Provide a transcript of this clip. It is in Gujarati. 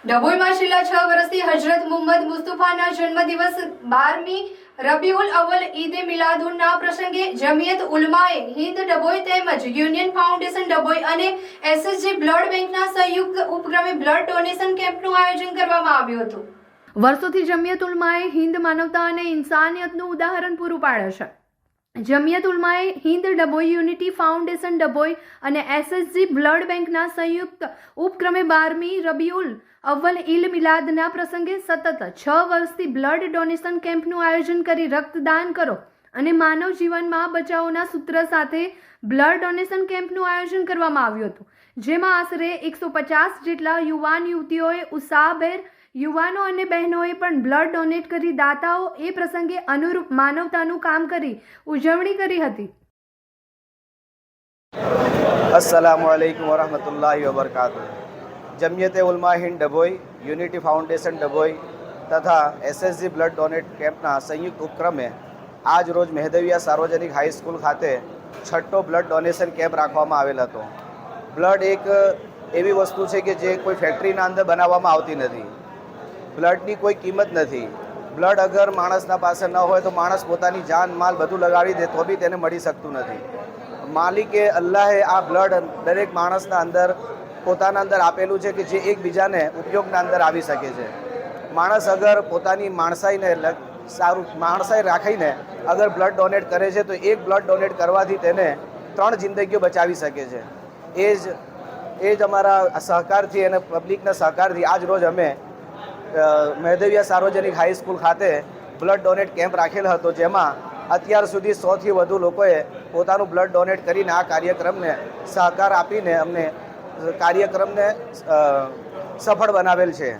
ડભોઈમાં છેલ્લા 6 વર્ષથી હજરત મુહમ્મદ મુસ્તફાના જન્મદિવસ 12મી રબીઉલ અવ્વલ ઈદ મિલાદુન્ના પ્રસંગે જમિયત ઉલમાએ હિન્દ ડભોઈ તેમજ યુનિયન ફાઉન્ડેશન ડભોઈ અને એસએસજી બ્લડ બેંકના સંયુક્ત ઉપક્રમે બ્લડ ડોનેશન કેમ્પનું આયોજન કરવામાં આવ્યું હતું। વર્ષોથી જમિયત ઉલમાએ હિન્દ માનવતા અને ઇન્સાનિયતનું ઉદાહરણ પૂરું પાડે છે। જમિયત ઉલમાએ હિન્દ ડભોઈ યુનિટી ફાઉન્ડેશન ડભોઈ અને એસએસજી બ્લડ બેંકના સંયુક્ત ઉપક્રમે 12મી રબીઉલ અવ્વલ ઈદ મિલાદના પ્રસંગે સતત 6 વર્ષથી બ્લડ ડોનેશન કેમ્પનું આયોજન કરી રક્તદાન કરો અને માનવ જીવનમાં બચાવોના સૂત્ર સાથે બ્લડ ડોનેશન કેમ્પનું આયોજન કરવામાં આવ્યું હતું, જેમાં આશરે 150 જેટલા યુવાન યુવતીઓએ ઉત્સાહભેર યુવાનો અને બહેનોએ પણ બ્લડ ડોનેટ કરી દાતાઓ એ પ્રસંગે અનુરૂપ માનવતાનું કામ કરી ઉજવણી કરી હતી। अस्सलामुअलैकुम वरहमतुल्लाहि वबरकातुह। जमियत उलमा हिंद डभोई, यूनिटी फाउंडेशन डभोई तथा एसएसजी ब्लड डोनेट कैम्पना संयुक्त उपक्रमे आज रोज मेहदविया सार्वजनिक हाईस्कूल खाते छठो ब्लड डोनेशन कैम्प राखवामां आवेल हतो। ब्लड एक एवी वस्तु है कि जे कोई फैक्टरीना अंदर बनाववामां आवती नथी। ब्लडनी कोई किंमत नहीं। ब्लड अगर माणसना पासे न होय तो माणस पोतानी जान माल बधुं लगाड़ी दे तो भी तेने मळी शकतुं नथी। मालिके अल्लाहे आ ब्लड दरेक माणसना अंदर पोताना अंदर आपेलुं छे कि जे एकबीजाने उपयोगना अंदर आवी शके छे। माणस अगर पोतानी माणसाईने सारू माणसाई राखीने अगर ब्लड डोनेट करे छे तो एक ब्लड डोनेट करवाथी तेने 3 जिंदगीओ बचावी शके छे। ए ज अमारा सहकारथी अने पब्लिकना सहकारथी आज रोज अमे मेहदविया सार्वजनिक हाईस्कूल खाते ब्लड डोनेट केम्प राखेल हतो, जेमां અત્યાર સુધી 100થી વધુ લોકોએ પોતાનું બ્લડ ડોનેટ કરીને આ કાર્યક્રમને સહકાર આપીને અમને કાર્યક્રમને સફળ બનાવેલ છે।